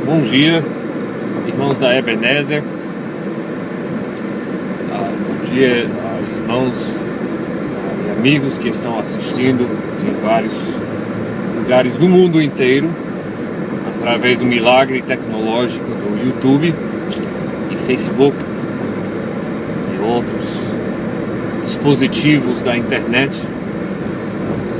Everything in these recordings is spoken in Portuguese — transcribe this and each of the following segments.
Bom dia, irmãos da Ebenezer. Bom dia, irmãos e amigos que estão assistindo de vários lugares do mundo inteiro através do milagre tecnológico do YouTube e Facebook e outros dispositivos da internet.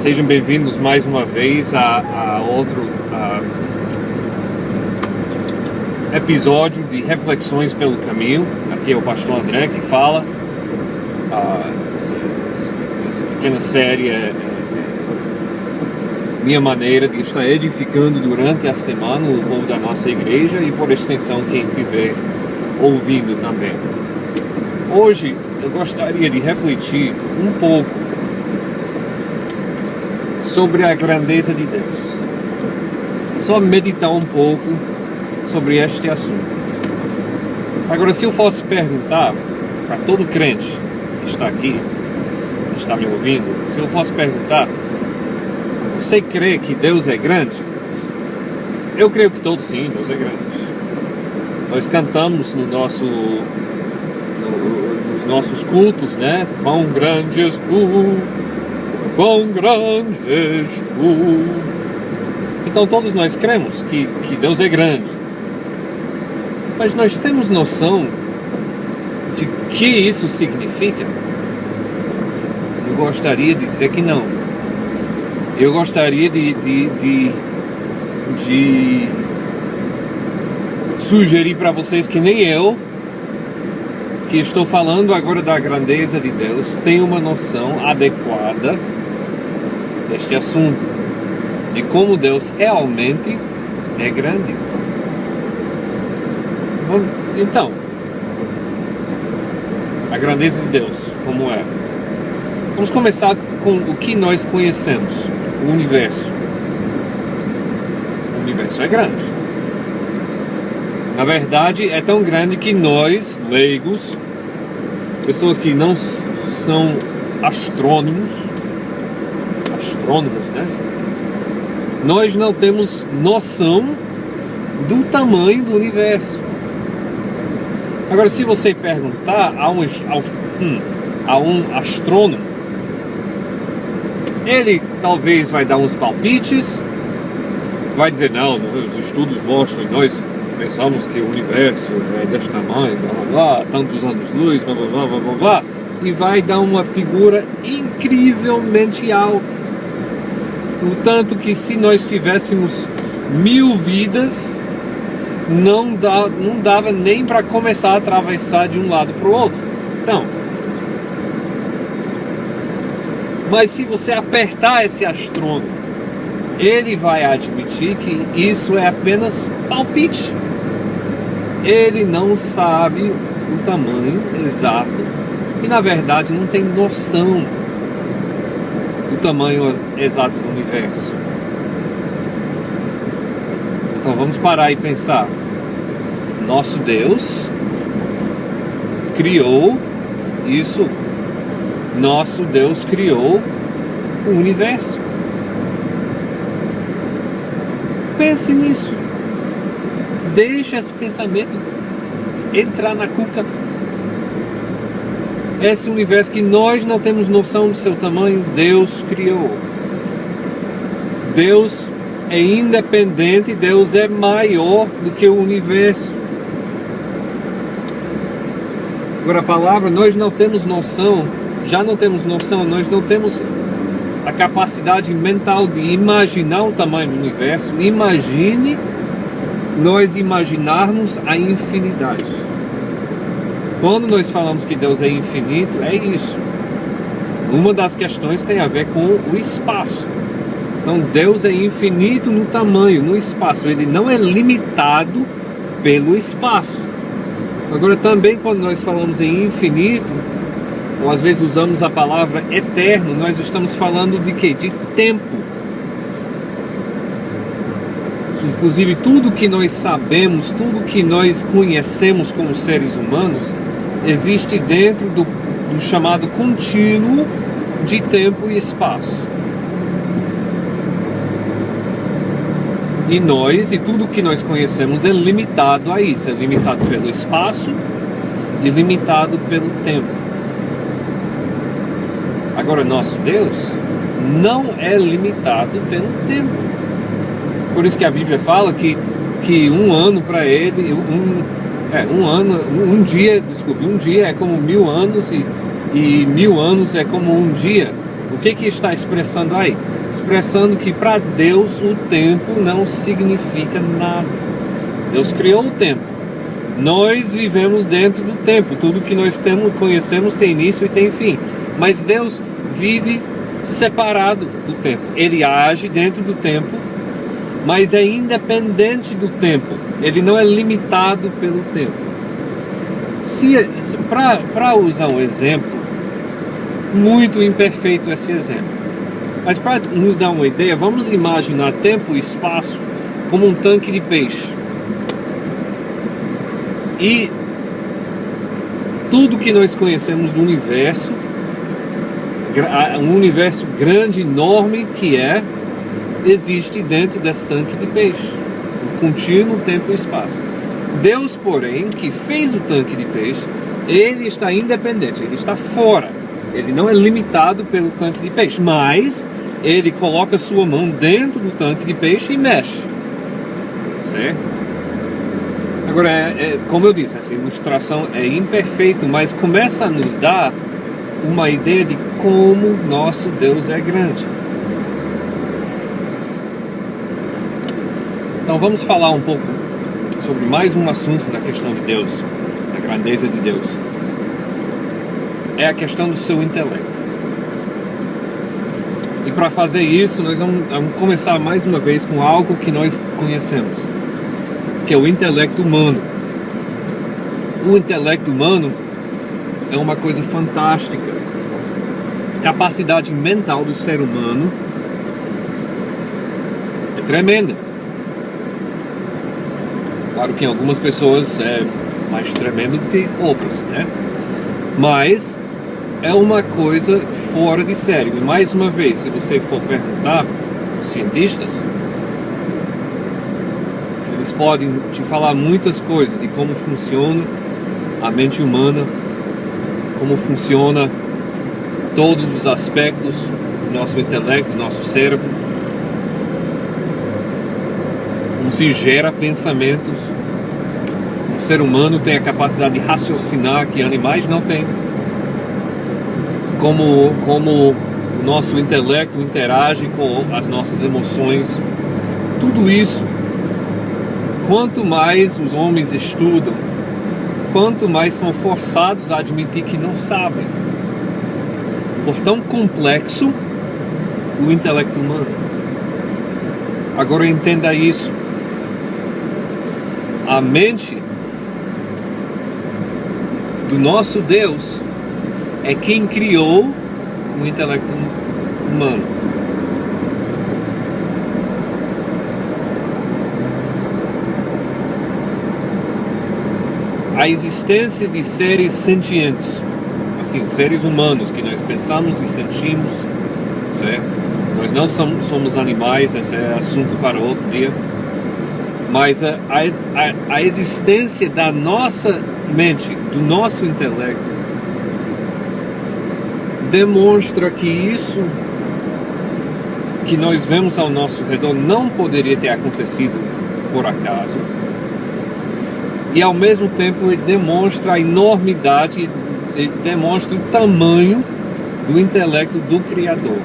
Sejam bem-vindos mais uma vez a outro episódio de Reflexões pelo Caminho. Aqui é o pastor André que fala. Essa pequena série é minha maneira de estar edificando durante a semana o povo da nossa igreja e, por extensão, quem estiver ouvindo também. Hoje eu gostaria de refletir um pouco sobre a grandeza de Deus. Só meditar um pouco sobre este assunto. Agora, se eu fosse perguntar para todo crente que está aqui, que está me ouvindo, se eu fosse perguntar: você crê que Deus é grande? Eu creio que todos sim, Deus é grande. Nós cantamos nos nossos cultos, né? Quão grande és tu, quão grande és tu. Então todos nós cremos que Deus é grande. Mas nós temos noção de que isso significa? Eu gostaria de dizer que não. Eu gostaria de sugerir para vocês que nem eu, que estou falando agora da grandeza de Deus, tenho uma noção adequada deste assunto, de como Deus realmente é grande. Então, a grandeza de Deus, como é? Vamos começar com o que nós conhecemos, o universo. O universo é grande. Na verdade, é tão grande que nós, leigos, pessoas que não são astrônomos, né? Nós não temos noção do tamanho do universo. Agora, se você perguntar a um astrônomo, ele talvez vai dar uns palpites, vai dizer: não, os estudos mostram e nós pensamos que o universo é deste tamanho, blá blá blá, tantos anos-luz, blá blá blá blá blá, e vai dar uma figura incrivelmente alta. O tanto que, se nós tivéssemos 1000 vidas, não dava nem para começar a atravessar de um lado para o outro. Então, mas se você apertar esse astrônomo, ele vai admitir que isso é apenas palpite. Ele não sabe o tamanho exato e, na verdade, não tem noção do tamanho exato do universo. Então vamos parar e pensar. Nosso Deus criou isso. Nosso Deus criou o universo. Pense nisso. Deixa esse pensamento entrar na cuca. Esse universo que nós não temos noção do seu tamanho, Deus criou. Deus é independente, Deus é maior do que o universo. Agora, a palavra, nós não temos noção, nós não temos a capacidade mental de imaginar o tamanho do universo. Imagine nós imaginarmos a infinidade. Quando nós falamos que Deus é infinito, é isso. Uma das questões tem a ver com o espaço. Então Deus é infinito no tamanho, no espaço. Ele não é limitado pelo espaço. Agora, também, quando nós falamos em infinito, ou às vezes usamos a palavra eterno, nós estamos falando de quê? De tempo. Inclusive, tudo que nós sabemos, tudo que nós conhecemos como seres humanos, existe dentro do chamado contínuo de tempo e espaço. E nós, e tudo que nós conhecemos é limitado a isso, é limitado pelo espaço e limitado pelo tempo. Agora, nosso Deus não é limitado pelo tempo. Por isso que a Bíblia fala que um ano para ele, um dia é como 1000 anos e 1000 anos é como um dia. O que está expressando aí? Expressando que para Deus o tempo não significa nada. Deus criou o tempo. Nós vivemos dentro do tempo. Tudo que nós conhecemos tem início e tem fim. Mas Deus vive separado do tempo. Ele age dentro do tempo, mas é independente do tempo. Ele não é limitado pelo tempo. Para usar um exemplo, muito imperfeito esse exemplo, mas para nos dar uma ideia, vamos imaginar tempo e espaço como um tanque de peixe. E tudo que nós conhecemos do universo, um universo grande, enorme que existe dentro desse tanque de peixe, o contínuo tempo e espaço. Deus, porém, que fez o tanque de peixe, ele está independente, ele está fora, ele não é limitado pelo tanque de peixe, mas ele coloca sua mão dentro do tanque de peixe e mexe, certo? Agora, como eu disse, essa ilustração é imperfeita, mas começa a nos dar uma ideia de como nosso Deus é grande. Então vamos falar um pouco sobre mais um assunto da questão de Deus, da grandeza de Deus. É a questão do seu intelecto. E para fazer isso, nós vamos começar mais uma vez com algo que nós conhecemos, que é o intelecto humano. O intelecto humano é uma coisa fantástica. A capacidade mental do ser humano é tremenda. Claro que em algumas pessoas é mais tremendo do que outras, né? Mas é uma coisa fora de série. E mais uma vez, se você for perguntar aos cientistas, eles podem te falar muitas coisas de como funciona a mente humana, como funciona todos os aspectos do nosso intelecto, do nosso cérebro, como se gera pensamentos. O ser humano tem a capacidade de raciocinar que animais não têm. Como o nosso intelecto interage com as nossas emoções. Tudo isso, quanto mais os homens estudam, quanto mais são forçados a admitir que não sabem. Por tão complexo o intelecto humano. Agora entenda isso. A mente do nosso Deus é quem criou o intelecto humano. A existência de seres sentientes, assim, seres humanos que nós pensamos e sentimos, certo? Nós não somos animais, esse é assunto para outro dia. Mas a existência da nossa mente, do nosso intelecto, demonstra que isso que nós vemos ao nosso redor não poderia ter acontecido por acaso. E ao mesmo tempo ele demonstra a enormidade, ele demonstra o tamanho do intelecto do Criador.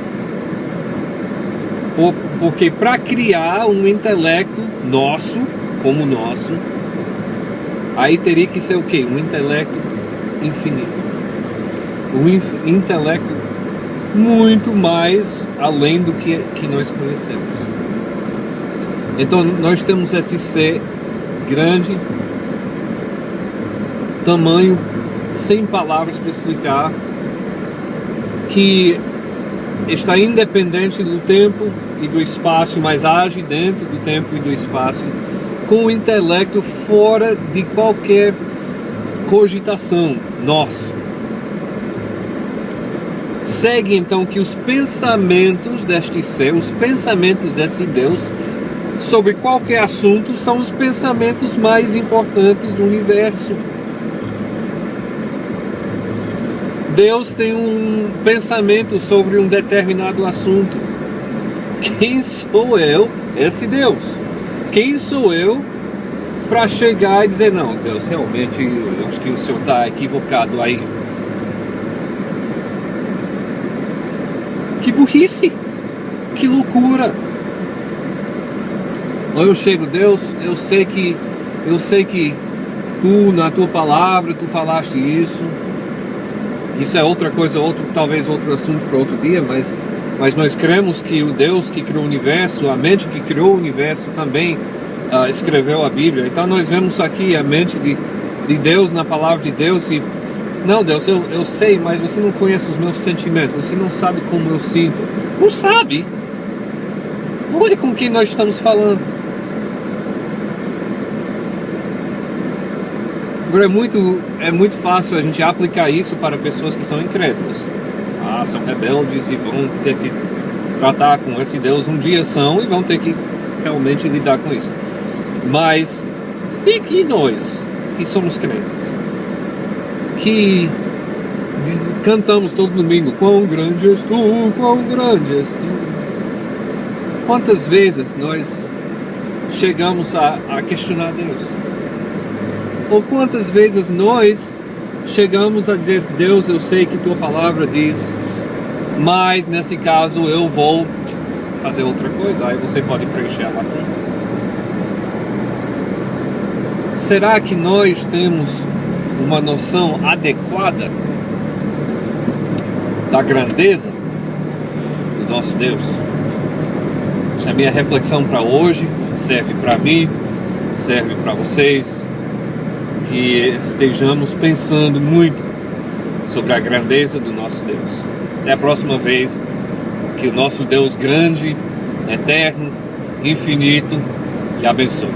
Porque para criar um intelecto nosso, como o nosso, aí teria que ser o quê? Um intelecto infinito. Um intelecto muito mais além do que nós conhecemos. Então nós temos esse ser grande, tamanho, sem palavras para explicar, que está independente do tempo e do espaço, mas age dentro do tempo e do espaço, com o intelecto fora de qualquer cogitação nossa. Segue então que os pensamentos deste ser, os pensamentos desse Deus, sobre qualquer assunto são os pensamentos mais importantes do universo. Deus tem um pensamento sobre um determinado assunto. Quem sou eu, esse Deus? Quem sou eu para chegar e dizer, não, Deus, realmente, eu acho que o Senhor está equivocado aí? Que burrice! Que loucura! Ou eu chego, Deus, eu sei que tu, na tua palavra, tu falaste isso. Isso é outra coisa, talvez outro assunto para outro dia, mas nós cremos que o Deus que criou o universo, a mente que criou o universo também escreveu a Bíblia. Então nós vemos aqui a mente de Deus na palavra de Deus e não, Deus, eu sei, mas você não conhece os meus sentimentos, você não sabe como eu sinto. Não sabe? Olha com quem nós estamos falando. Agora é muito fácil a gente aplicar isso para pessoas que são incrédulas. São rebeldes e vão ter que tratar com esse Deus um dia e vão ter que realmente lidar com isso. Mas, e nós, que somos crentes? Que cantamos todo domingo, quão grande és tu, quão grande és tu. Quantas vezes nós chegamos a questionar Deus? Ou quantas vezes nós chegamos a dizer, Deus, eu sei que tua palavra diz, mas nesse caso eu vou fazer outra coisa, aí você pode preencher a lacuna. Será que nós temos uma noção adequada da grandeza do nosso Deus? Essa é a minha reflexão para hoje, serve para mim, serve para vocês, que estejamos pensando muito sobre a grandeza do nosso Deus. Até a próxima vez, que o nosso Deus grande, eterno, infinito, lhe abençoe.